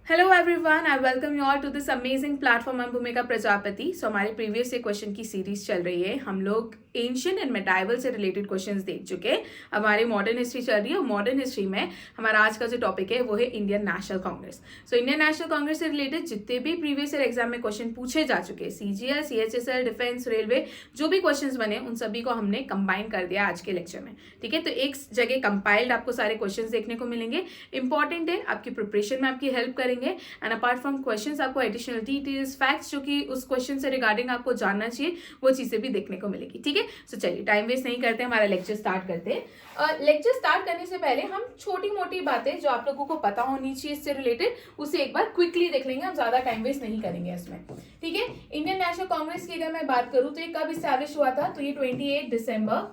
Hello everyone, I welcome you all to this amazing platform. मैं भूमिका प्रजापति। हमारे previous ये question की सीरीज चल रही है। हम लोग एंशियंट एंड मेडाइवल से रिलेटेड क्वेश्चंस देख चुके हैं। हमारी मॉडर्न हिस्ट्री चल रही है और मॉडर्न हिस्ट्री में हमारा आज का जो टॉपिक है वो है Indian National Congress. So Indian National Congress से रिलेटेड जितने भी प्रीवियस ईयर एग्जाम में क्वेश्चन पूछे जा चुके हैं, सीजीएल, सीएचएसएल, डिफेंस, रेलवे, जो भी क्वेश्चन बने उन सभी को हमने कंबाइन कर दिया आज के लेक्चर में। ठीक है, तो एक जगह कंपाइल्ड आपको सारे क्वेश्चन देखने को मिलेंगे। इंपॉर्टेंट है, आपकी प्रिपरेशन में आपकी हेल्प करेंगे। एंड अपार्ट फ्रॉम क्वेश्चंस आपको एडिशनल डिटेल्स, फैक्ट्स जो कि उस क्वेश्चन से रिगार्डिंग आपको जानना चाहिए वो चीजें भी देखने को मिलेगी। ठीक है, सो चलिए टाइम वेस्ट नहीं करते, हमारा लेक्चर स्टार्ट करते हैं। लेक्चर स्टार्ट करने से पहले हम छोटी मोटी बातें जो आप लोगों को पता होनी चाहिए इससे रिलेटेड, उसे एक बार क्विकली देख लेंगे। हम ज्यादा टाइम वेस्ट नहीं करेंगे इसमें। ठीक है, इंडियन नेशनल कांग्रेस की अगर मैं बात करूं तो ये कब इस्टेब्लिश हुआ था? तो ये 28 दिसंबर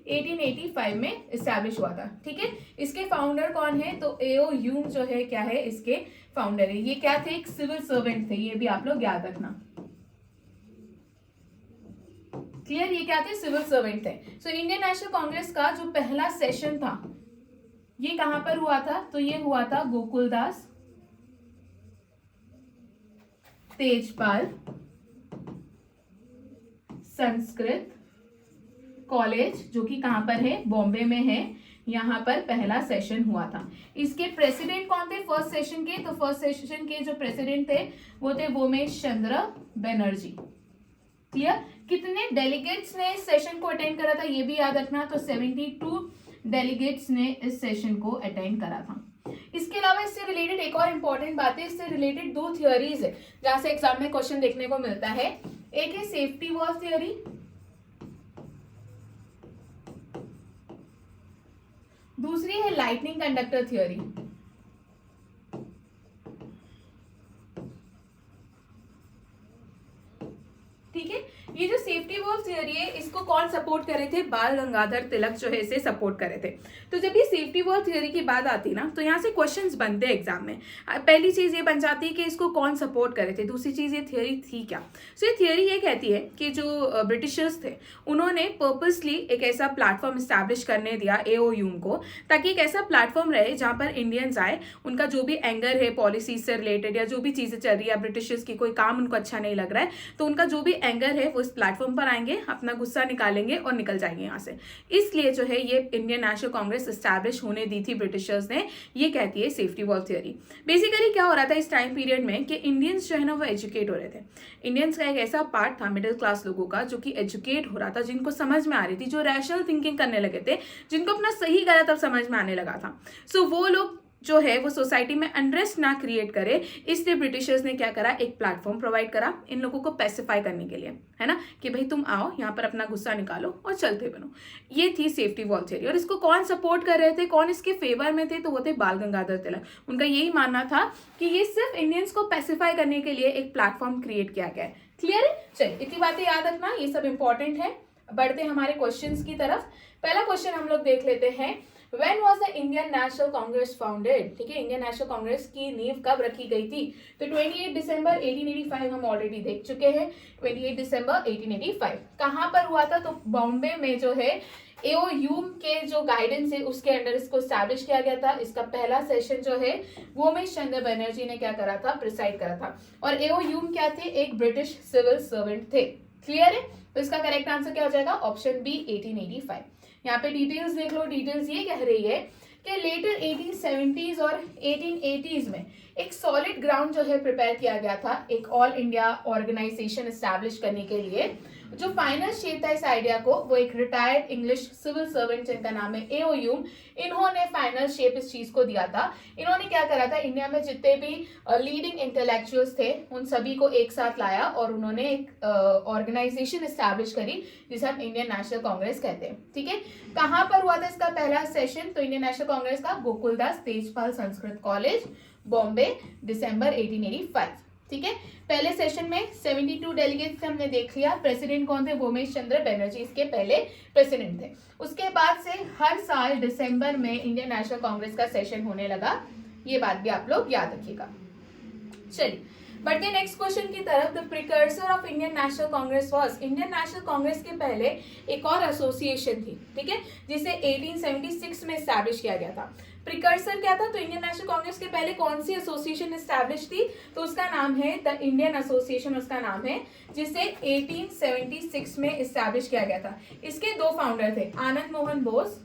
1885 में इस्टेब्लिश हुआ था। ठीक है, इसके फाउंडर कौन है? तो एओ ह्यूम जो है क्या है, इसके फाउंडर है। ये क्या थे? एक सिविल सर्वेंट थे। ये भी आप लोग याद रखना। क्लियर? ये क्या थे? सिविल सर्वेंट थे। सो इंडियन नेशनल कांग्रेस का जो पहला सेशन था ये कहां पर हुआ था? तो ये हुआ था गोकुलदास तेजपाल संस्कृत कॉलेज, जो कि कहां पर है? बॉम्बे में है। यहां पर पहला सेशन हुआ था। इसके प्रेसिडेंट कौन थे फर्स्ट सेशन के? तो फर्स्ट सेशन के जो प्रेसिडेंट थे वो थे वोमेश चंद्र बनर्जी। क्लियर? कितने डेलीगेट्स ने इस सेशन को अटेंड करा था ये भी याद रखना। तो 72 डेलीगेट्स ने इस सेशन को अटेंड करा था। इसके अलावा इससे रिलेटेड एक और इंपॉर्टेंट बात है, इससे रिलेटेड दो थियोरीज है जहां से एग्जाम में क्वेश्चन देखने को मिलता है। एक है सेफ्टी वॉल थियोरी, दूसरी है लाइटनिंग कंडक्टर थ्योरी। ठीक है, ये जो सेफ्टी वॉल थियरी है इसको कौन सपोर्ट कर रहे थे? बाल गंगाधर तिलक जो है इसे सपोर्ट कर रहे थे। तो जब ये सेफ्टी वॉल थियरी की बात आती ना तो यहाँ से क्वेश्चंस बनते हैं एग्जाम में। पहली चीज ये बन जाती है कि इसको कौन सपोर्ट कर रहे थे। दूसरी चीज ये थियरी थी क्या? सो ये थियरी ये कहती है कि जो ब्रिटिशर्स थे उन्होंने पर्पसली एक ऐसा प्लेटफॉर्म स्टैब्लिश करने दिया एओ ह्यूम को, ताकि एक ऐसा प्लेटफॉर्म रहे जहां पर इंडियंस आए, उनका जो भी एंगर है पॉलिसीज से रिलेटेड या जो भी चीजें चल रही है, ब्रिटिशर्स की कोई काम उनको अच्छा नहीं लग रहा है, तो उनका जो भी एंगर है वो इस प्लेटफॉर्म पर आएंगे, अपना गुस्सा निकालेंगे और निकल जाएंगे यहाँ से। इसलिए जो है ये इंडियन नेशनल कांग्रेस एस्टैब्लिश होने दी थी ब्रिटिशर्स ने। ये कहती है सेफ्टी वॉल थ्योरी। बेसिकली क्या हो रहा था इस टाइम पीरियड में कि इंडियंस जो है ना वो एजुकेट हो रहे थे। इंडियंस का एक ऐसा पार्ट था मिडिल क्लास लोगों का जो कि एजुकेट हो रहा था, जिनको समझ में आ रही थी, जो रैशनल थिंकिंग करने लगे थे, जिनको अपना सही गलत अब समझ में आने लगा था। सो वो लोग जो है वो सोसाइटी में अनरेस्ट ना क्रिएट करे, इसलिए ब्रिटिशर्स ने क्या करा? एक प्लेटफॉर्म प्रोवाइड करा इन लोगों को पैसिफाई करने के लिए, है ना, कि भाई तुम आओ यहाँ पर अपना गुस्सा निकालो और चलते बनो। ये थी सेफ्टी वॉल थ्योरी। और इसको कौन सपोर्ट कर रहे थे, कौन इसके फेवर में थे? तो वो थे बाल गंगाधर तिलक। उनका यही मानना था कि ये सिर्फ इंडियंस को पैसिफाई करने के लिए एक प्लेटफॉर्म क्रिएट किया गया है। क्लियर है? चलिए इतनी बातें याद रखना, ये सब इंपॉर्टेंट है। बढ़ते हमारे क्वेश्चंस की तरफ। पहला क्वेश्चन हम लोग देख लेते हैं, When was the Indian National Congress founded? ठीक है, इंडियन नेशनल कांग्रेस की नींव कब रखी गई थी? तो 28 दिसंबर 1885 हम ऑलरेडी देख चुके हैं। 28 दिसंबर 1885 कहां पर हुआ था? तो बॉम्बे में जो है एओ ह्यूम के जो गाइडेंस है उसके अंडर इसको स्टैब्लिश किया गया था। इसका पहला सेशन जो है वोमेश चंद्र बनर्जी ने क्या करा था? प्रिसाइड करा था। और एओ ह्यूम क्या थे? एक ब्रिटिश सिविल सर्वेंट थे। क्लियर है? तो इसका करेक्ट आंसर क्या हो जाएगा? Option B 1885। यहाँ पे डिटेल्स देख लो। डिटेल्स ये कह रही है कि लेटर 1870s और 1880s में एक सॉलिड ग्राउंड जो है प्रिपेयर किया गया था एक ऑल इंडिया ऑर्गेनाइजेशन एस्टैब्लिश करने के लिए। जो फाइनल शेप था इस आइडिया को वो एक रिटायर्ड इंग्लिश सिविल सर्वेंट जिनका नाम है एओ ह्यूम, इन्होंने फाइनल शेप इस चीज को दिया था। इन्होंने क्या करा था? इंडिया में जितने भी लीडिंग इंटेलेक्चुअल्स थे उन सभी को एक साथ लाया और उन्होंने एक ऑर्गेनाइजेशन एस्टैब्लिश करी जिसे हम इंडियन नेशनल कांग्रेस कहते हैं। ठीक है, कहां पर हुआ था इसका पहला सेशन? तो इंडियन नेशनल कांग्रेस का गोकुलदास तेजपाल संस्कृत कॉलेज, बॉम्बे, दिसंबर 1885। ठीक है, पहले सेशन में 72 डेलीगेट्स हमने देख लिया। प्रेसिडेंट कौन थे? वोमेश चंद्र बनर्जी इसके पहले प्रेसिडेंट थे। उसके बाद से हर साल दिसंबर में इंडियन नेशनल कांग्रेस का सेशन होने लगा। ये बात भी आप लोग याद रखिएगा। चलिए बढ़ते नेक्स्ट क्वेश्चन की तरफ। The precursor of Indian National Congress was, Indian National Congress के पहले एक और एसोसिएशन थी, ठीक है, जिसे 1876 में एस्टैब्लिश किया गया था। प्रिकर्सर क्या था, तो इंडियन नेशनल कांग्रेस के पहले कौन सी एसोसिएशन एस्टैब्लिश थी, तो उसका नाम है द इंडियन एसोसिएशन, उसका नाम है, जिसे 1876 में एस्टैब्लिश किया गया था। इसके दो फाउंडर थे, आनंद मोहन बोस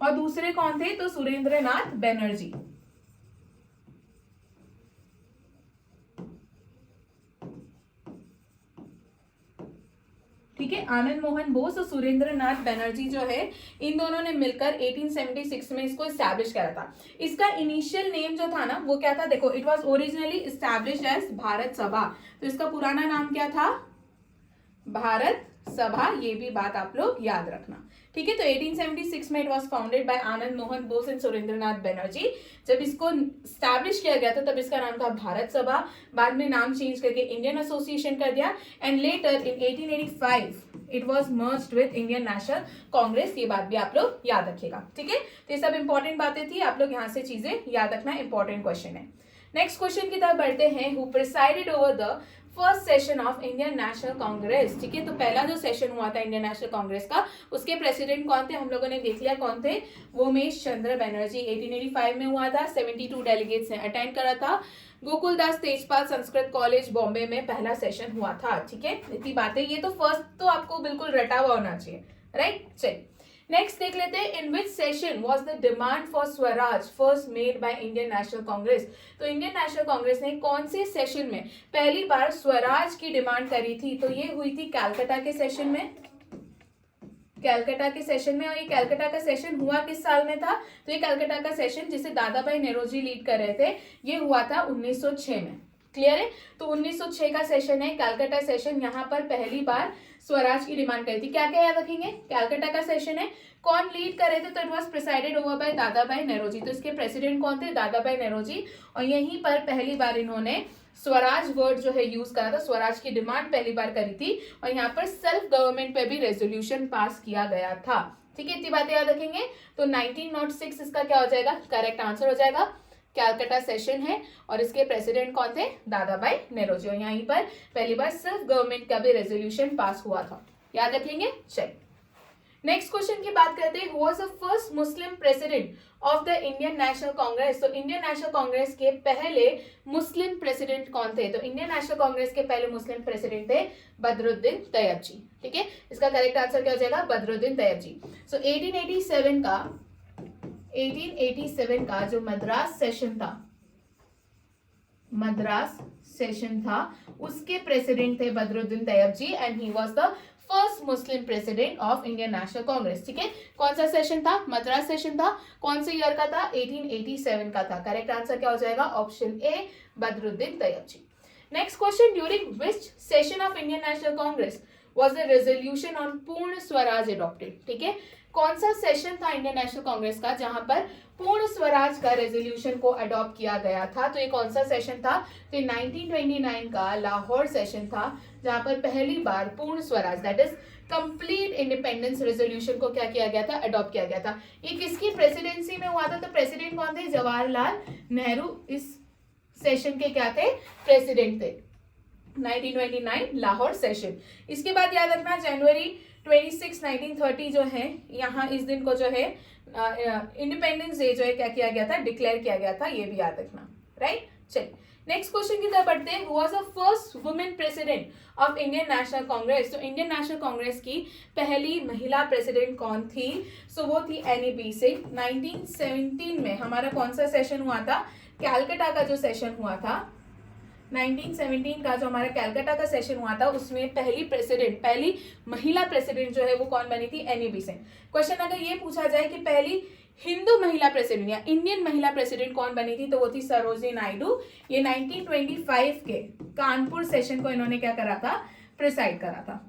और दूसरे कौन थे, तो सुरेंद्रनाथ बनर्जी। ठीक है, आनंद मोहन बोस और सुरेंद्रनाथ बनर्जी जो है, इन दोनों ने मिलकर 1876 में इसको एस्टैब्लिश करा था। इसका इनिशियल नेम जो था ना वो क्या था, देखो, it was originally established as Bharat Sabha. तो इसका पुराना नाम क्या था, भारत सभा। ये भी बात आप लोग याद रखना। ठीक है, तो 1876 में it was founded by Anand Mohan Bose and Surendranath Banerjee. जब इसको स्टैब्लिश किया गया था तब इसका नाम था भारत सभा, बाद में नाम चेंज करके इंडियन एसोसिएशन कर दिया, and later in 1885 it was merged with Indian National Congress. ये बात भी आप लोग याद रखिएगा। ठीक है, तो ये सब इंपॉर्टेंट बातें थी, आप लोग यहाँ से चीजें याद रखना, इंपॉर्टेंट क्वेश्चन है। नेक्स्ट क्वेश्चन की तरफ बढ़ते हैं। Who presided over the first session of Indian National Congress. ठीक है, तो पहला जो सेशन हुआ था इंडियन नेशनल कांग्रेस का, उसके प्रेसिडेंट कौन थे, हम लोगों ने देख लिया कौन थे, वो उमेश चंद्र बनर्जी। 1885 में हुआ था, 72 डेलीगेट्स ने अटेंड करा था। गोकुलदास तेजपाल संस्कृत कॉलेज बॉम्बे में पहला सेशन हुआ था। ठीक है, इतनी बातें, ये तो फर्स्ट तो आपको बिल्कुल रटा हुआ होना चाहिए, राइट। चलिए नेक्स्ट देख लेते हैं। In which session was the demand for Swaraj first made by Indian National Congress. तो इंडियन नेशनल कांग्रेस ने कौन से सेशन में पहली बार स्वराज की डिमांड करी थी, तो ये हुई थी कैलकाटा के सेशन में, कैलकाटा के सेशन में। और ये कैलकाटा का सेशन हुआ किस साल में था, तो ये कैलकाटा का सेशन जिसे दादा भाई नेरोजी लीड कर रहे थे, ये हुआ था 1906 में। क्लियर है, तो 1906 का सेशन है कैलकाटा सेशन। यहाँ पर पहली बार स्वराज की डिमांड करी थी। क्या क्या याद रखेंगे, कैलकाटा का सेशन है, कौन लीड कर रहे थे, तो it was presided over by दादा भाई नेरोजी। तो इसके प्रेसिडेंट कौन थे, दादा भाई नेरोजी। और यहीं पर पहली बार इन्होंने स्वराज वर्ड जो है यूज करा था, स्वराज की डिमांड पहली बार करी थी। और यहाँ पर सेल्फ गवर्नमेंट पे भी रेजोल्यूशन पास किया गया था। ठीक है, इतनी बातें याद रखेंगे। तो 1906 इसका क्या हो जाएगा, करेक्ट आंसर हो जाएगा। कैलकाटा सेशन है और इसके प्रेसिडेंट कौन थे, दादा भाई नेरोजी। और यहीं पर पहली बार सेल्फ गवर्नमेंट का भी रेजोल्यूशन पास हुआ था, याद रखेंगे। चलिए नेक्स्ट क्वेश्चन की बात करते हैं। Who was the first Muslim president of the Indian National Congress. तो इंडियन नेशनल कांग्रेस के पहले मुस्लिम प्रेसिडेंट कौन थे, तो इंडियन नेशनल कांग्रेस के पहले मुस्लिम प्रेसिडेंट थे बदरुद्दीन तैयब जी। ठीक है, इसका करेक्ट आंसर क्या हो जाएगा, बदरुद्दीन तैयब जी। सो 1887 का जो मद्रास सेशन था उसके प्रेसिडेंट थे Badruddin Tayyab ji, and he was the first Muslim president of Indian National Congress. ठीक है, कौन सा सेशन था, मद्रास सेशन था, कौन से ईयर का था, 1887 का था। करेक्ट आंसर क्या हो जाएगा, option A, Badruddin Tayyab ji. Next question, during which session of Indian National Congress was the resolution on पूर्ण स्वराज adopted। ठीक है, कौन सा सेशन था इंडियन नेशनल कांग्रेस का जहां पर पूर्ण स्वराज का रेजोल्यूशन को अडॉप्ट किया गया था, तो ये कौन सा सेशन था, तो 1929 का लाहौर सेशन था जहां पर पहली बार पूर्ण Swaraj that is complete independence resolution को क्या किया गया था, अडॉप्ट किया गया था। ये किसकी प्रेसिडेंसी में हुआ था, तो प्रेसिडेंट कौन थे, जवाहरलाल नेहरू इस सेशन के क्या थे, प्रेसिडेंट थे। 1929 लाहौर सेशन। इसके बाद याद रखना जनवरी 26, 1930 जो है, यहाँ इस दिन को जो है इंडिपेंडेंस डे जो है क्या किया गया था, डिक्लेयर किया गया था, ये भी याद रखना, राइट। चलिए नेक्स्ट क्वेश्चन की तरफ बढ़ते हैं। Who was the first women president of Indian National Congress. तो इंडियन नेशनल कांग्रेस की पहली महिला प्रेसिडेंट कौन थी, सो वो थी एनी बेसेंट। 1917 में हमारा कौन सा सेशन हुआ था, कैलकाटा का जो सेशन हुआ था 1917 का जो हमारा कैलकाटा का सेशन हुआ था, उसमें पहली महिला प्रेसिडेंट जो है वो कौन बनी थी, एनी बेसेंट। क्वेश्चन अगर ये पूछा जाए कि पहली हिंदू महिला प्रेसिडेंट या इंडियन महिला प्रेसिडेंट कौन बनी थी, तो वो थी सरोजिनी नायडू। ये 1925 के कानपुर सेशन को इन्होंने क्या करा था, प्रिसाइड करा था।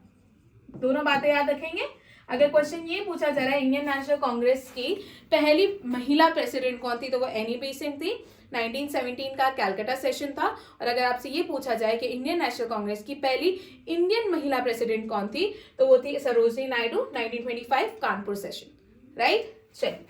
दोनों बातें याद रखेंगे। अगर क्वेश्चन ये पूछा जा रहा है इंडियन नेशनल कांग्रेस की पहली महिला प्रेसिडेंट कौन थी, तो वो एनी बेसेंट थी। 1917 का कैलकाटा सेशन था। और अगर आपसे ये पूछा जाए कि इंडियन नेशनल कांग्रेस की पहली इंडियन महिला प्रेसिडेंट कौन थी, तो वो थी सरोजिनी नायडू, 1925 कानपुर सेशन, राइट। चलिए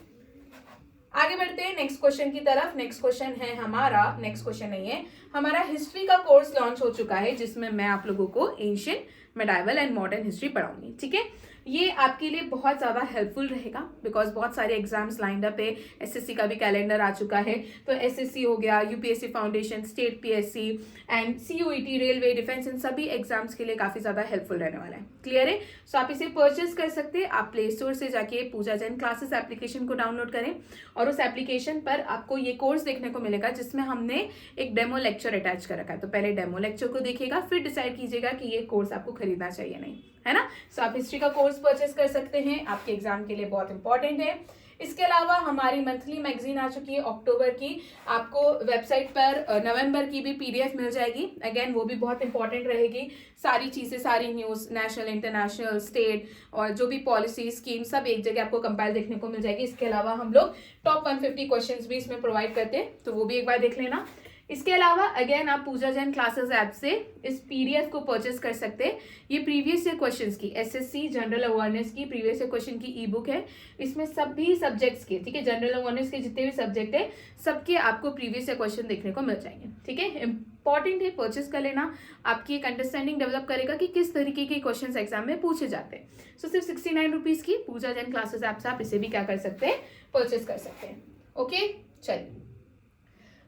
आगे बढ़ते हैं नेक्स्ट क्वेश्चन की तरफ। नेक्स्ट क्वेश्चन है हमारा, नेक्स्ट क्वेश्चन नहीं है हमारा, हिस्ट्री का कोर्स लॉन्च हो चुका है जिसमें मैं आप लोगों को ancient, medieval and modern history पढ़ाऊंगी। ठीक है, ये आपके लिए बहुत ज़्यादा हेल्पफुल रहेगा बिकॉज बहुत सारे एग्जाम्स लाइंड अप है, एसएससी का भी कैलेंडर आ चुका है, तो एसएससी हो गया, UPSC foundation, state PSC and CUET, railway, defence, इन सभी एग्जाम्स के लिए काफ़ी ज़्यादा हेल्पफुल रहने वाला है। क्लियर है? सो आप इसे परचेज कर सकते हैं। आप प्ले स्टोर से जाके पूजा जैन क्लासेस एप्लीकेशन को डाउनलोड करें और उस एप्लीकेशन पर आपको ये कोर्स देखने को मिलेगा जिसमें हमने एक डेमो लेक्चर अटैच कर रखा है। तो पहले डेमो लेक्चर को देखिएगा, फिर डिसाइड कीजिएगा कि ये कोर्स आपको खरीदना चाहिए नहीं, है ना। सो आप हिस्ट्री का कोर्स परचेस कर सकते हैं, आपके एग्जाम के लिए बहुत इंपॉर्टेंट है। इसके अलावा हमारी मंथली मैगजीन आ चुकी है अक्टूबर की, आपको वेबसाइट पर नवंबर की भी पीडीएफ मिल जाएगी। अगेन वो भी बहुत इंपॉर्टेंट रहेगी, सारी चीज़ें, सारी न्यूज़, नेशनल, इंटरनेशनल, स्टेट और जो भी पॉलिसी स्कीम सब एक जगह आपको कंपाइल देखने को मिल जाएगी। इसके अलावा हम लोग टॉप 150 क्वेश्चंस भी इसमें प्रोवाइड करते हैं, तो वो भी एक बार देख लेना। इसके अलावा अगेन आप पूजा जैन क्लासेस ऐप से इस पीडीएफ को परचेस कर सकते हैं। ये प्रीवियस ईयर क्वेश्चंस की, एसएससी जनरल अवेयरनेस की प्रीवियस ईयर क्वेश्चन की ई बुक है। इसमें सभी सब्जेक्ट्स के, ठीक है, जनरल अवेयरनेस के जितने भी सब्जेक्ट है सबके आपको प्रीवियस ईयर क्वेश्चन देखने को मिल जाएंगे। ठीक है, इंपॉर्टेंट है, परचेस कर लेना, आपकी एक अंडरस्टैंडिंग डेवलप करेगा कि किस तरीके के क्वेश्चन एग्जाम में पूछे जाते हैं। सो सिर्फ 69 रुपीज़ की पूजा जैन क्लासेस ऐप से आप इसे भी क्या कर सकते हैं, परचेस कर सकते हैं। ओके, चलिए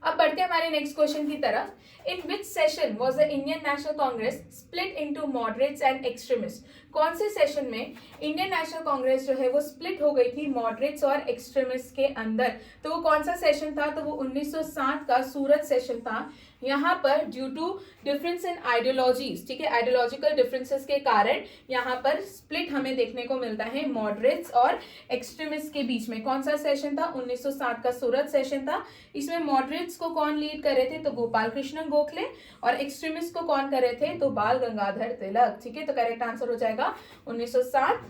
अब बढ़ते हैं हमारे नेक्स्ट क्वेश्चन की तरफ। In which session was the Indian National Congress split into moderates and extremist? कौन से सेशन में इंडियन नेशनल कांग्रेस जो है वो स्प्लिट हो गई थी मॉडरेट्स और एक्सट्रीमिस्ट के अंदर? तो वो कौन सा सेशन था? तो वो 1907 का सूरत सेशन था। यहाँ पर due to difference in ideologies, ठीक है, आइडियोलॉजिकल डिफरेंसेस के कारण यहाँ पर स्प्लिट हमें देखने को मिलता है मॉडरेट्स और एक्सट्रीमिस्ट के बीच में। कौन सा सेशन था? 1907 का सूरत सेशन था। इसमें मॉडरेट्स को कौन लीड कर रहे थे? तो गोपाल कृष्ण गोखले। और एक्सट्रीमिस्ट को कौन कर रहे थे? तो बाल गंगाधर तिलक। ठीक है, तो करेक्ट आंसर हो जाएगा 1907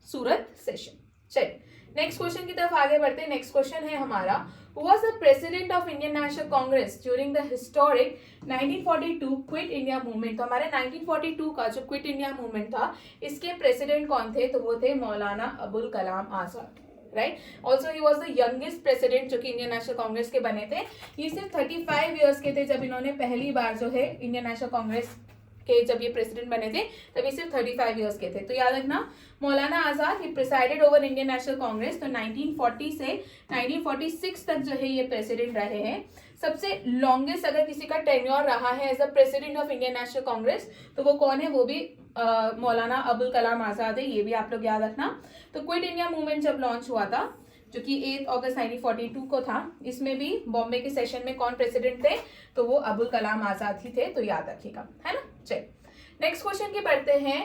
सूरत सेशन। चलिए नेक्स्ट क्वेश्चन की तरफ आगे बढ़ते हैं। नेक्स्ट क्वेश्चन है हमारा, Who was the president of Indian National Congress during the historic 1942 Quit India Movement? तो हमारे 1942 का जो क्विट इंडिया मूवमेंट था इसके प्रेसिडेंट कौन थे? तो वो थे Maulana Abul Kalam Azad, right. Also he was the youngest president जो कि इंडियन नेशनल कांग्रेस के बने थे। ये सिर्फ 35 ईयर्स के थे जब इन्होंने पहली बार जो है इंडियन नेशनल कांग्रेस के जब ये प्रेसिडेंट बने थे तब ये सिर्फ 35 ईयर्स के थे। तो याद रखना Maulana Azad he presided over Indian National Congress. तो 1940 से 1946 तक जो है ये प्रेसिडेंट रहे हैं। सबसे लॉन्गेस्ट अगर किसी का टेन्योर रहा है as a president of Indian National Congress तो वो कौन है? वो भी मौलाना अबुल कलाम आजाद है, ये भी आप लोग याद रखना। तो क्विट इंडिया मूवमेंट जब लॉन्च हुआ था जो कि 8 अगस्त 1942 को था, इसमें भी बॉम्बे के सेशन में कौन प्रेसिडेंट थे? तो वो अबुल कलाम आजाद ही थे, तो याद रखिएगा, है ना। चलिए नेक्स्ट क्वेश्चन की पढ़ते हैं।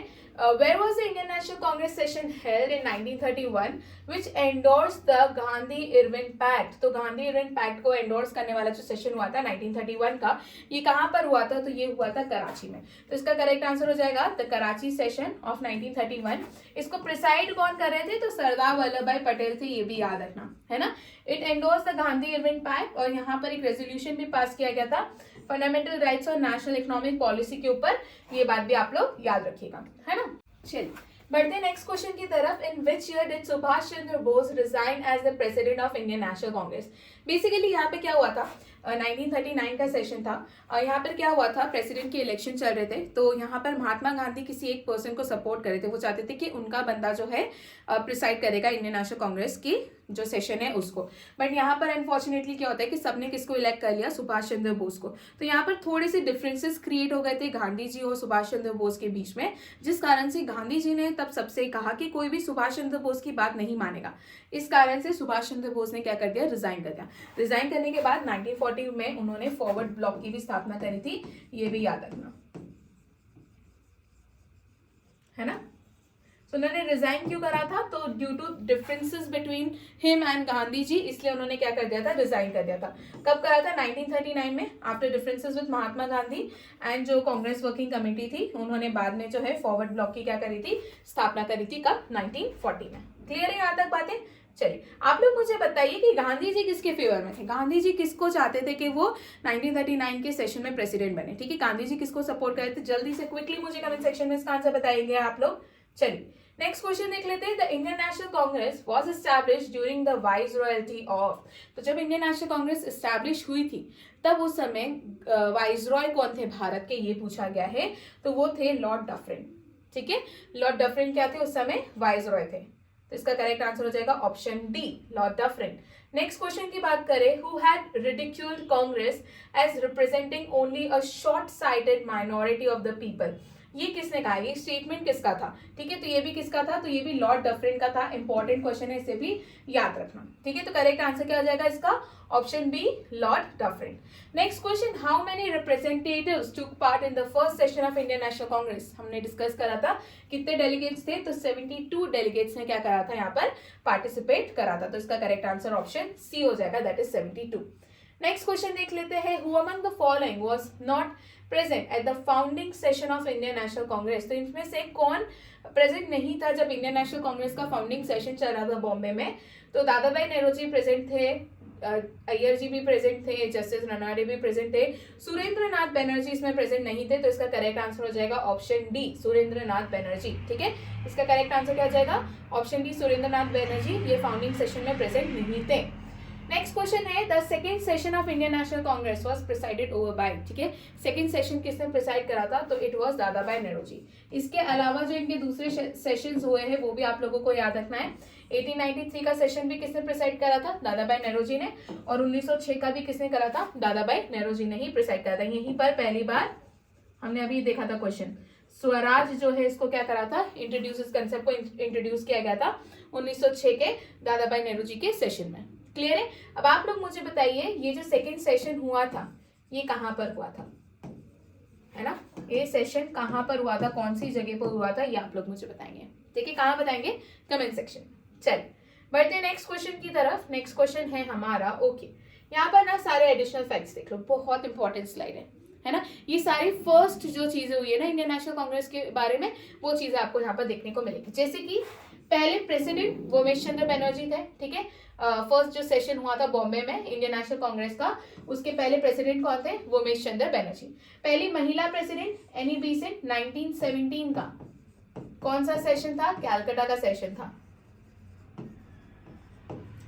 Where was the Indian National Congress session held in 1931 which endorsed the Gandhi-Irwin Pact? तो गांधी इरविन पैक्ट को एंडोर्स करने वाला जो सेशन हुआ था 1931 का, ये कहाँ पर हुआ था? तो ये हुआ था कराची में। तो इसका करेक्ट आंसर हो जाएगा द कराची सेशन ऑफ 1931। इसको प्रिसाइड कौन कर रहे थे? तो सरदार वल्लभ भाई पटेल थे, ये भी याद रखना, है ना। It endorse the Gandhi Irwin pact और यहाँ पर एक रेजोल्यूशन भी पास किया गया था फंडामेंटल राइट्स और नेशनल इकोनॉमिक पॉलिसी के ऊपर। ये बात भी आप लोग याद रखिएगा, है ना। चलिए बढ़ते नेक्स्ट क्वेश्चन की तरफ। In which year did Subhash Chandra Bose resign as the president of Indian National Congress? Basically यहाँ पे क्या हुआ था, 1939 का सेशन था। यहाँ पर क्या हुआ था, प्रेसिडेंट के इलेक्शन चल रहे थे, तो यहाँ पर महात्मा गांधी किसी एक पर्सन को सपोर्ट कर रहे थे। वो चाहते थे कि उनका बंदा जो है प्रिसाइड करेगा इंडियन नेशनल कांग्रेस की जो सेशन है उसको। बट यहाँ पर अनफॉर्चुनेटली क्या होता है कि सबने किसको इलेक्ट कर लिया? सुभाष चंद्र बोस को। तो यहाँ पर थोड़े से डिफरेंसेस क्रिएट हो गए थे गांधी जी और सुभाष चंद्र बोस के बीच में, जिस कारण से गांधी जी ने तब सबसे कहा कि कोई भी सुभाष चंद्र बोस की बात नहीं मानेगा। इस कारण से सुभाष चंद्र बोस ने क्या कर दिया? रिजाइन कर दिया। रिजाइन करने के बाद 1940 में उन्होंने फॉरवर्ड ब्लॉक की भी स्थापना करी थी, ये भी याद रखना, है ना। तो उन्होंने रिजाइन क्यों करा था? तो due to differences between him and Gandhi ji, इसलिए उन्होंने क्या कर दिया था? रिजाइन कर दिया था। कब करा था? 1939 में, after differences with Mahatma Gandhi and जो कांग्रेस वर्किंग कमेटी थी उन्होंने बाद में जो है फॉरवर्ड ब्लॉक की क्या करी थी? स्थापना करी थी। कब? 1940 में। क्लियर है यहाँ तक बातें? चलिए आप लोग मुझे बताइए कि गांधी जी किसके फेवर में थे? गांधी जी किसको चाहते थे कि वो 1939 के सेशन में प्रेसिडेंट बने? ठीक है, गांधी जी किसको सपोर्ट करते थे? जल्दी से क्विकली मुझे कमेंट सेक्शन में इसका आंसर बताएंगे आप लोग। चलिए नेक्स्ट क्वेश्चन देख लेते हैं। The Indian National Congress was established during the vice royalty of. तो जब इंडियन नेशनल कांग्रेस एस्टैब्लिश हुई थी तब उस समय वाइस रॉय कौन थे भारत के? ये पूछा गया है। तो वो थे लॉर्ड डफरिन। ठीक है, लॉर्ड डफरिन क्या थे उस समय, वाइसरॉय थे। तो इसका करेक्ट आंसर हो जाएगा option D, Lord Dufferin. Next question की बात करें, who had ridiculed Congress as representing only a short sighted minority of the people. ये किसने कहा, ये स्टेटमेंट किसका था, ठीक है, तो ये भी किसका था, तो ये भी लॉर्ड डफरिन का था। इंपॉर्टेंट क्वेश्चन है, इसे भी याद रखना, ठीक है। तो करेक्ट आंसर क्या हो जाएगा इसका, option B, Lord Dufferin. Next question, how many representatives took part in the first session of Indian National Congress. हमने डिस्कस करा था कितने डेलीगेट्स थे, तो 72 डेलीगेट्स ने क्या करा था, यहाँ पर पार्टिसिपेट करा था। तो इसका करेक्ट आंसर ऑप्शन सी हो जाएगा, दैट इज 72। नेक्स्ट क्वेश्चन देख लेते हैं, who among the following was not present at the founding session of Indian National Congress. तो इनमें से कौन प्रेजेंट नहीं था जब इंडियन नेशनल कांग्रेस का फाउंडिंग सेशन चल रहा था बॉम्बे में। तो दादा भाई नेहरू प्रेजेंट थे, अय्यर जी भी प्रेजेंट थे, जस्टिस रनाडे भी प्रेजेंट थे, सुरेंद्र नाथ बनर्जी इसमें प्रेजेंट नहीं थे। तो इसका करेक्ट आंसर हो जाएगा ऑप्शन डी, सुरेंद्र नाथ बनर्जी, ठीक है। इसका करेक्ट आंसर क्या हो जाएगा, ऑप्शन डी, सुरेंद्र नाथ बनर्जी, ये फाउंडिंग सेशन में प्रेजेंट नहीं थे। नेक्स्ट क्वेश्चन है, the second session of Indian National Congress was presided over by, ठीक है, सेकेंड सेशन किसने प्रिसाइड करा था, तो इट वाज दादा भाई नेहरू। इसके अलावा जो इनके दूसरे सेशंस हुए हैं वो भी आप लोगों को याद रखना है। 1893 का सेशन भी किसने प्रिसाइड करा था, दादा भाई नेहरू ने, और 1906 का भी किसने करा था, दादा भाई नेहरू ने ही प्रिसाइड करा था। यहीं पर पहली बार हमने अभी देखा था क्वेश्चन, स्वराज जो है इसको क्या करा था, इंट्रोड्यूस, इस कंसेप्ट को इंट्रोड्यूस किया गया था 1906 के दादा भाई नेहरू जी के सेशन में। क्लियर है। अब आप लोग मुझे बताइए, ये जो सेकंड सेशन हुआ था ये कहां पर हुआ था, है ना, ये सेशन कहां पर हुआ था, कौन सी जगह पर हुआ था, ये आप लोग मुझे बताएंगे, ठीक है, कहां बताएंगे, कमेंट सेक्शन में। चलिए बढ़ते हैं नेक्स्ट क्वेश्चन की तरफ। नेक्स्ट क्वेश्चन है हमारा, ओके, यहाँ पर ना सारे एडिशनल फैक्ट्स देख लो, बहुत इंपॉर्टेंट स्लाइड है ना। ये सारी फर्स्ट जो चीजें हुई है ना इंडियन नेशनल कांग्रेस के बारे में, वो चीजें आपको यहाँ पर देखने को मिलेगी। जैसे कि पहले प्रेसिडेंट वोमेश चंद्र बनर्जी थे, ठीक है, फर्स्ट जो सेशन हुआ था बॉम्बे में इंडियन नेशनल कांग्रेस का, उसके पहले प्रेसिडेंट कौन थे, वोमेश चंद्र बनर्जी। पहली महिला प्रेसिडेंट एनी बेसेंट 1917 का कौन सा सेशन था, कैलकाटा का सेशन था,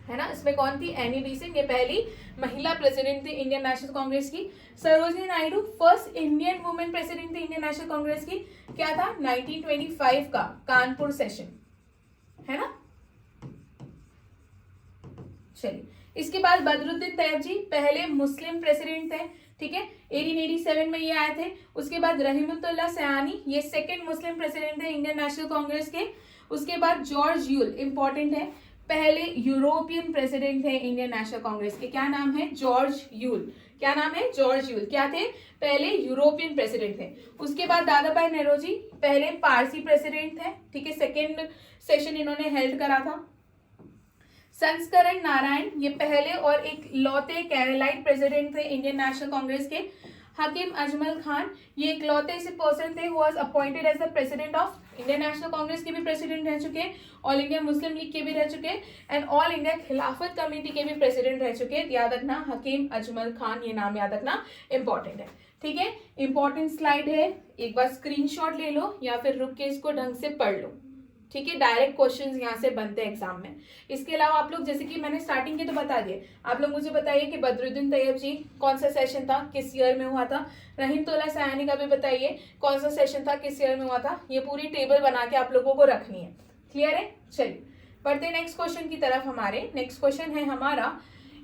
है ना। इसमें कौन थी, एनी बेसेंट, ये पहली महिला प्रेसिडेंट थी इंडियन नेशनल कांग्रेस की। Sarojini Naidu first Indian women president थी इंडियन नेशनल कांग्रेस की, क्या था, 1925 का कानपुर सेशन, है ना। चलिए, इसके बाद बदरुद्दीन तैयब जी पहले मुस्लिम प्रेसिडेंट थे, ठीक है, 1887 में ये आए थे। उसके बाद रहीमतुल्लाह सयानी, ये सेकंड मुस्लिम प्रेसिडेंट थे इंडियन नेशनल कांग्रेस के। उसके बाद जॉर्ज यूल, इंपॉर्टेंट है, पहले यूरोपियन प्रेसिडेंट थे इंडियन नेशनल कांग्रेस के, क्या नाम है, जॉर्ज यूल, क्या नाम है, जॉर्ज यूल, क्या थे, पहले यूरोपियन प्रेसिडेंट थे। उसके बाद दादा भाई नेहरू जी पहले पारसी प्रेसिडेंट थे, ठीक है, सेकेंड सेशन इन्होंने हेल्ड करा था। संस्करण नारायण, ये पहले और एक लौते केरलाइट प्रेसिडेंट थे इंडियन नेशनल कांग्रेस के। हकीम अजमल खान, ये एक लौते ऐसे पर्सन थे who was appointed as the president of Indian National Congress के भी प्रेसिडेंट रह चुके, ऑल इंडिया मुस्लिम लीग के भी रह चुके, एंड ऑल इंडिया खिलाफत कमेटी के भी प्रेसिडेंट रह चुके। याद रखना, हकीम अजमल खान, ये नाम याद रखना, इंपॉर्टेंट है, ठीक है, इंपॉर्टेंट स्लाइड है, एक बार स्क्रीनशॉट ले लो या फिर रुक के इसको ढंग से पढ़ लो, ठीक है, डायरेक्ट क्वेश्चंस यहाँ से बनते हैं एग्जाम में। इसके अलावा आप लोग, जैसे कि मैंने स्टार्टिंग के तो बता दिए, आप लोग मुझे बताइए कि बदरुद्दीन तैयब जी कौन सा सेशन था, किस ईयर में हुआ था, रहीमतुल्लाह सयानी का भी बताइए कौन सा सेशन था, किस ईयर में हुआ था, ये पूरी टेबल बना के आप लोगों को रखनी है। क्लियर है। चलिए बढ़ते नेक्स्ट क्वेश्चन की तरफ। हमारे नेक्स्ट क्वेश्चन है हमारा,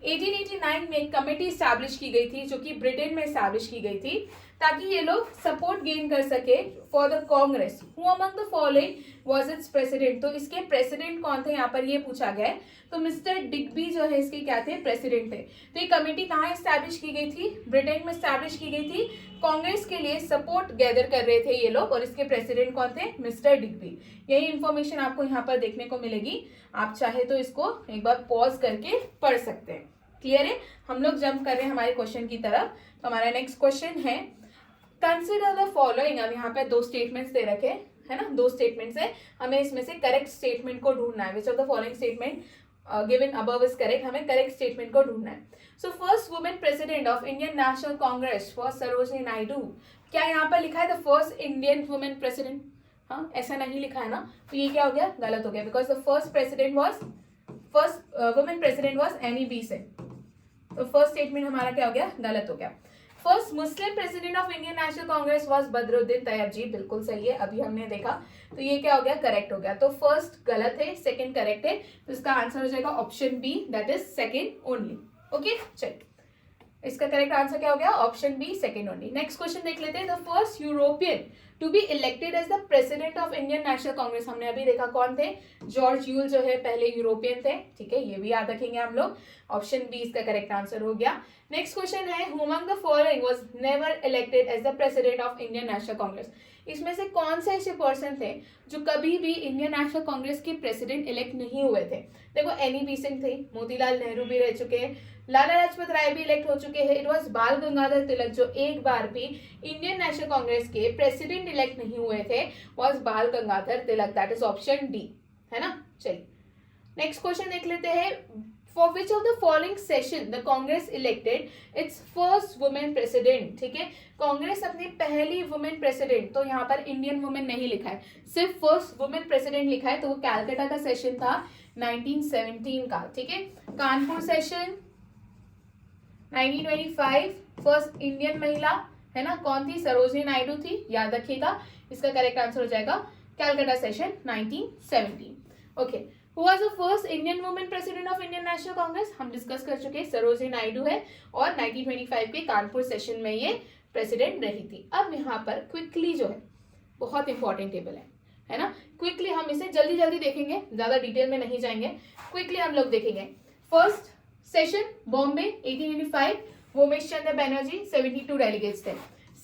1889 में एक कमेटी स्टैब्लिश की गई थी जो कि ब्रिटेन में स्टैब्लिश की गई थी ताकि ये लोग सपोर्ट गेन कर सके for the Congress. Who among the following was it's president, तो इसके प्रेसिडेंट कौन थे यहाँ पर ये पूछा गया है। तो मिस्टर डिग्बी जो है इसके क्या थे, प्रेसिडेंट थे। तो ये कमेटी कहाँ स्टैब्लिश की गई थी, ब्रिटेन में स्टैब्लिश की गई थी, कांग्रेस के लिए सपोर्ट गैदर कर रहे थे ये लोग, और इसके प्रेसिडेंट कौन थे, मिस्टर डिग्बी। यही इंफॉर्मेशन आपको यहाँ पर देखने को मिलेगी, आप चाहे तो इसको एक बार पॉज करके पढ़ सकते हैं। क्लियर है। हम लोग जंप कर रहे हैं हमारे क्वेश्चन की तरफ। तो हमारा नेक्स्ट क्वेश्चन है, कंसिडर द फॉलोइंग। अब यहाँ पे दो स्टेटमेंट्स दे रखे है ना, दो स्टेटमेंट्स है, हमें इसमें से करेक्ट स्टेटमेंट को ढूंढना है। विच of the following statement given above is correct, हमें करेक्ट स्टेटमेंट को ढूंढना है। So first women president of Indian National Congress for Sarojini Naidu, क्या यहाँ पर लिखा है the first Indian women president, हाँ ऐसा नहीं लिखा है ना, तो ये क्या हो गया, गलत हो गया, because the first women president was Annie Besant. तो फर्स्ट स्टेटमेंट हमारा क्या हो गया, गलत हो गया। First Muslim president of Indian National Congress was Badruddin Tyabji, बिल्कुल सही है, अभी हमने देखा, तो ये क्या हो गया, करेक्ट हो गया। तो फर्स्ट गलत है, सेकंड करेक्ट है, तो इसका आंसर हो जाएगा option B, that is second only. Okay, चलिए इसका करेक्ट आंसर क्या हो गया, option B, second only. Next question देख लेते हैं। The first European to be elected as the president of Indian National Congress, हमने अभी देखा कौन थे, जॉर्ज यूल जो है पहले यूरोपियन थे, ठीक है, ये भी याद रखेंगे हम लोग। ऑप्शन बी इसका करेक्ट आंसर हो गया। नेक्स्ट क्वेश्चन है, who among the following was never elected as the president of Indian National Congress, इसमें से कौन से ऐसे पर्सन थे जो कभी भी इंडियन नेशनल कांग्रेस के प्रेसिडेंट इलेक्ट नहीं हुए थे। देखो एनी बेसेंट थे, मोतीलाल नेहरू भी रह चुके हैं, लाला लाजपत राय भी इलेक्ट हो चुके हैं, इट वाज बाल गंगाधर तिलक जो एक बार भी इंडियन नेशनल कांग्रेस के प्रेसिडेंट इलेक्ट नहीं हुए थे, वाज बाल गंगाधर तिलक, दैट इज ऑप्शन डी, है ना। चलिए नेक्स्ट क्वेश्चन देख लेते हैं। For which of the following session the Congress elected it's first women president, ठीक है, कांग्रेस अपनी पहली वुमेन प्रेसिडेंट, तो यहाँ पर इंडियन वुमेन नहीं लिखा है, सिर्फ फर्स्ट वुमेन प्रेसिडेंट लिखा है, तो वो कैलकाटा का सेशन था 1917 का, ठीक है। कानपुर सेशन 1925, फर्स्ट इंडियन महिला है ना, कौन थी, सरोजिनी नायडू थी, याद रखिएगा। इसका करेक्ट आंसर हो जाएगा Calcutta session 1917। Okay, who was the first Indian women president of Indian National Congress, हम डिस्कस कर चुके हैं, सरोजिनी नायडू है, और 1925 के कानपुर सेशन में ये प्रेसिडेंट रही थी। अब यहाँ पर क्विकली जो है, बहुत इंपॉर्टेंट टेबल है ना, क्विकली हम इसे जल्दी जल्दी देखेंगे, ज्यादा डिटेल में नहीं जाएंगे, क्विकली हम लोग देखेंगे। First session Bombay 1885, Umesh Chandra Banerjee 72 delegates थे।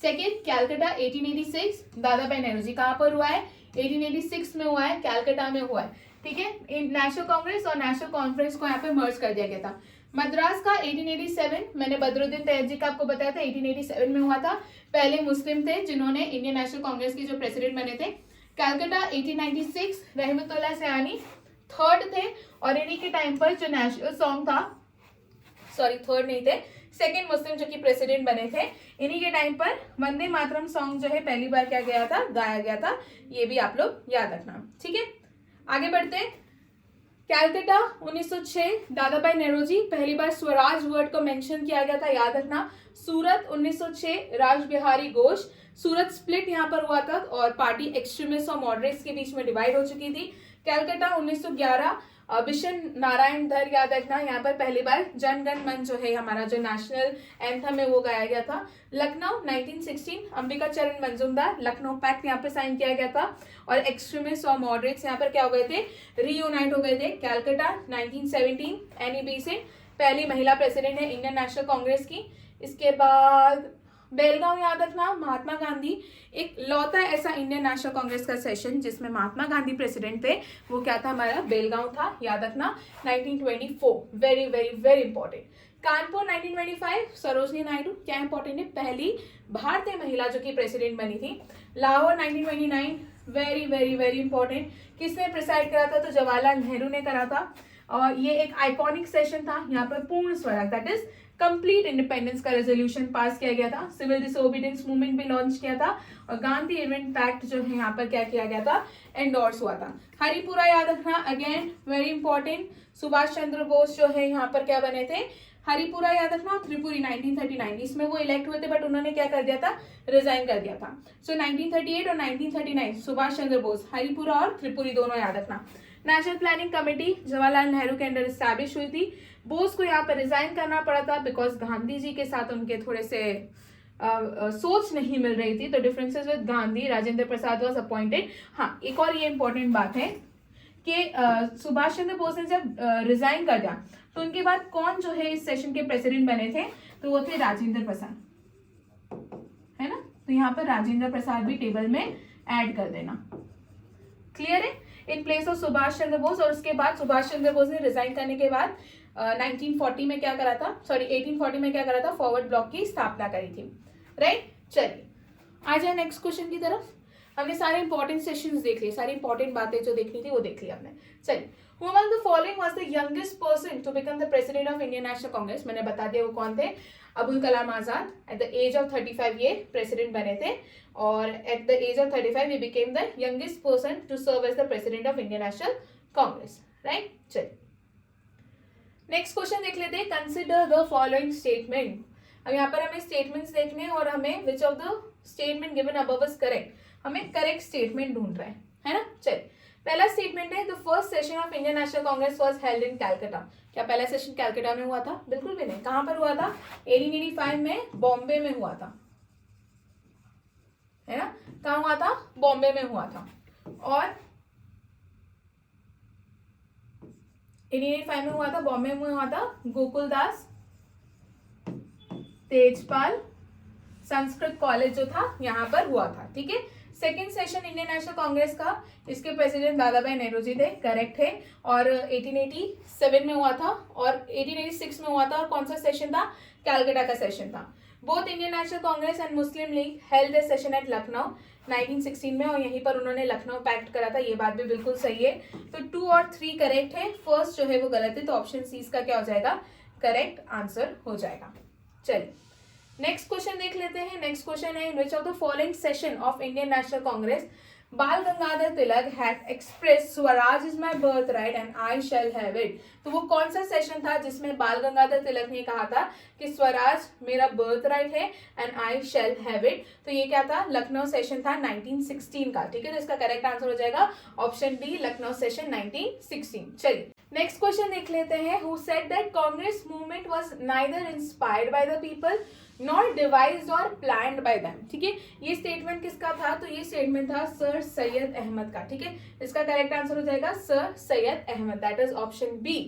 सेकेंड कैलकाटा 1886, दादा भाई नेहरू जी, कहाँ पर हुआ है, 1886 में हुआ है, कैलकाटा में हुआ है, ठीक है। नेशनल कांग्रेस और नेशनल कॉन्फ्रेंस को यहाँ पे मर्ज कर दिया गया था। मद्रास का 1887, मैंने बदरुद्दीन तैयबजी का आपको बताया था 1887 में हुआ था, पहले मुस्लिम थे जिन्होंने इंडियन नेशनल कांग्रेस के जो प्रेसिडेंट बने थे। कैलकाटा 1896, रहमतुल्लाह सयानी थर्ड थे, और इन्हीं के टाइम पर जो नेशनल सॉन्ग था, सॉरी थर्ड नहीं थे, सेकेंड मुस्लिम जो कि प्रेसिडेंट बने थे, इन्हीं के टाइम पर वंदे मातरम सॉन्ग जो है पहली बार क्या गया था, गाया गया था, ये भी आप लोग याद रखना, ठीक है। आगे बढ़ते हैं। कैलकाटा 1906, दादा भाई नेहरू पहली बार स्वराज वर्ड को मेंशन किया गया था, याद रखना। सूरत 1906, राज बिहारी घोष, सूरत स्प्लिट यहाँ पर हुआ था और पार्टी एक्सट्रीमिस्ट और मॉडरेट्स के बीच में डिवाइड हो चुकी थी। कैलकाटा 1911, बिशन नारायण धर, याद रखना, यहाँ पर पहली बार जन गण मन जो है हमारा जो नेशनल एंथम है वो गाया गया था। लखनऊ 1916, अंबिका चरण मंजूमदार, लखनऊ पैक्ट यहाँ पे साइन किया गया था, और एक्सट्रीमिस्ट और मॉडरेट्स यहाँ पर क्या हो गए थे, रीयूनाइट हो गए थे। कैलकाटा 1917, एनी बेसेंट पहली महिला प्रेसिडेंट है इंडियन नेशनल कांग्रेस की। इसके बाद बेलगांव, याद रखना, महात्मा गांधी, एक लौता ऐसा इंडियन नेशनल कांग्रेस का सेशन जिसमें महात्मा गांधी प्रेसिडेंट थे, वो क्या था हमारा, बेलगांव था, याद रखना, 1924, very very very important. Kanpur 1925, Sarojini Naidu, क्या इंपॉर्टेंट है, पहली भारतीय महिला जो कि प्रेसिडेंट बनी थी। Lahore 1929, very very very important, किसने प्रिसाइड करा था, तो जवाहरलाल नेहरू ने करा था, और ये एक आइकॉनिक सेशन था, यहाँ पर पूर्ण Swaraj that is complete independence का रेजोल्यूशन पास किया गया था, सिविल डिसोबीडियंस मूवमेंट भी लॉन्च किया था, और गांधी इवेंट पैक्ट जो है यहाँ पर क्या किया गया था, एंडोर्स हुआ था। हरिपुरा, याद रखना, again very important, Subhash Chandra Bose जो है यहाँ पर क्या बने थे, हरिपुरा, याद रखना, त्रिपुरी 1939, इसमें वो इलेक्ट हुए थे बट उन्होंने क्या कर दिया था, रिजाइन कर दिया था। सो 1938 और 1939 सुभाष चंद्र बोस, हरिपुरा और त्रिपुरी दोनों याद रखना। National planning committee Jawaharlal Nehru के अंडर स्टैब्लिश हुई थी, बोस को यहाँ पर रिजाइन करना पड़ा था बिकॉज गांधी जी के साथ उनके थोड़े से सोच नहीं मिल रही थी, तो differences with Gandhi, Rajendra Prasad was appointed. हाँ, एक और ये इंपॉर्टेंट बात है कि सुभाष चंद्र बोस ने जब रिजाइन कर दिया तो उनके बाद कौन जो है इस सेशन के प्रेसिडेंट बने थे, तो वो थे राजेंद्र प्रसाद, है ना, तो यहाँ पर राजेंद्र प्रसाद भी टेबल में ऐड कर देना, क्लियर है, in place of Subhash Chandra Bose. और उसके बाद सुभाष चंद्र बोस ने रिजाइन करने के बाद 1940 में क्या करा था, सॉरी 1840 में क्या करा था, फॉरवर्ड ब्लॉक की स्थापना करी थी, राइट। चलिए आ जाए नेक्स्ट क्वेश्चन की तरफ। हमने सारे इंपॉर्टेंट सेशंस देख लिए, सारी इंपॉर्टेंट बातें जो देखनी थी वो देख ली हमने। चलिए, who among the following was the youngest person to become the president of Indian National Congress, मैंने बता दिया वो कौन थे, Abul Kalam Azad. At the age of 35 ये प्रेसिडेंट बने थे, और at the age of 35 he became the youngest person to serve as the president of Indian National Congress, right। चलिए नेक्स्ट क्वेश्चन देख लेते हैं। कंसिडर द फॉलोइंग स्टेटमेंट, अब यहाँ पर हमें स्टेटमेंट्स देखने हैं और हमें विच of the statement given above is correct, हमें करेक्ट स्टेटमेंट ढूंढ रहे हैं, है ना। चलिए पहला स्टेटमेंट है the first session of Indian National Congress was held in Calcutta. क्या पहला सेशन कैलकाटा में हुआ था? बिल्कुल भी नहीं। कहां पर हुआ था? 1885 में बॉम्बे में हुआ था, है ना। कहां हुआ था? बॉम्बे में हुआ था। और 1885 में हुआ था, बॉम्बे में हुआ था। गोकुलदास तेजपाल संस्कृत कॉलेज जो था यहाँ पर हुआ था, ठीक है। Second session Indian National Congress का, इसके प्रेसिडेंट दादा भाई नेहरू जी थे, करेक्ट है। और 1887 में हुआ था और 1886 में हुआ था। और कौन सा सेशन था? कैलकाटा का सेशन था। Both Indian National Congress and Muslim league held A session at Lucknow 1916 में, और यहीं पर उन्होंने लखनऊ पैक्ट करा था। ये बात भी बिल्कुल सही है। तो 2 और 3 करेक्ट है, फर्स्ट जो है वो गलत है, तो ऑप्शन सी इसका क्या हो जाएगा? करेक्ट आंसर हो जाएगा। चलिए नेक्स्ट क्वेश्चन देख लेते हैं। नेक्स्ट क्वेश्चन है in which of the following session of Indian National Congress Bal Gangadhar Tilak had express Swaraj is my birth right and I shall have it. तो वो कौन सा सेशन था जिसमें बाल गंगाधर तिलक ने कहा था कि स्वराज मेरा बर्थ राइट है and I shall have it? तो ये क्या था? लखनऊ सेशन था 1916 का, ठीक है। तो इसका करेक्ट आंसर हो जाएगा ऑप्शन बी, लखनऊ सेशन 1916। चलिए नेक्स्ट क्वेश्चन देख लेते हैं। Who said that Congress movement was neither inspired by the people not devised और प्लान्ड बाय देम, ठीक है। ये स्टेटमेंट किसका था? तो ये स्टेटमेंट था सर सैयद अहमद का, ठीक है। इसका करेक्ट आंसर हो जाएगा sir Syed Ahmad, that is option B.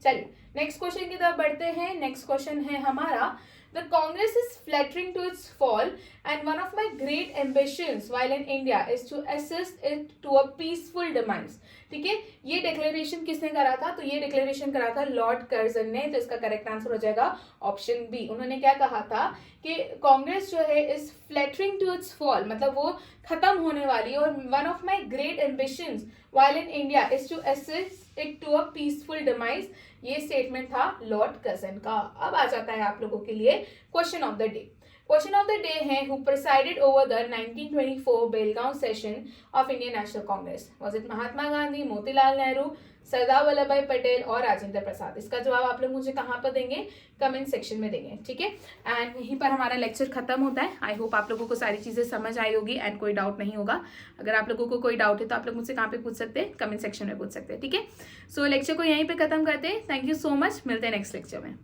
चलिए नेक्स्ट क्वेश्चन की तरफ बढ़ते हैं। नेक्स्ट क्वेश्चन है हमारा The Congress is flattering to its fall and one of my great ambitions while in India is to assist it to a peaceful demise, ठीक है। ये डिक्लेरेशन किसने करा था? तो ये डिक्लेरेशन करा था लॉर्ड कर्जन ने, तो इसका करेक्ट आंसर हो जाएगा ऑप्शन बी। उन्होंने क्या कहा था कि कांग्रेस जो है is flattering to its fall, मतलब वो खत्म होने वाली, और one of my great ambitions while in India is to assist it to a peaceful demise. ये स्टेटमेंट था लॉर्ड कर्जन का। अब आ जाता है आप लोगों के लिए question of the day. Question of the day है who presided over the 1924 Belgaum session of Indian National Congress? Was it Mahatma Gandhi, Motilal Nehru, Sardar Vallabh भाई पटेल और राजेंद्र प्रसाद? इसका जवाब आप लोग मुझे कहाँ पर देंगे? कमेंट सेक्शन में देंगे, ठीक है। एंड यहीं पर हमारा लेक्चर खत्म होता है। आई होप आप लोगों को सारी चीज़ें समझ आई होगी एंड कोई डाउट नहीं होगा। अगर आप लोगों को कोई डाउट है तो आप लोग मुझसे कहाँ पे पूछ सकते हैं? कमेंट सेक्शन में पूछ सकते हैं, ठीक है। सो लेक्चर को यहीं पे खत्म करते हैं। थैंक यू सो मच, मिलते हैं नेक्स्ट लेक्चर में।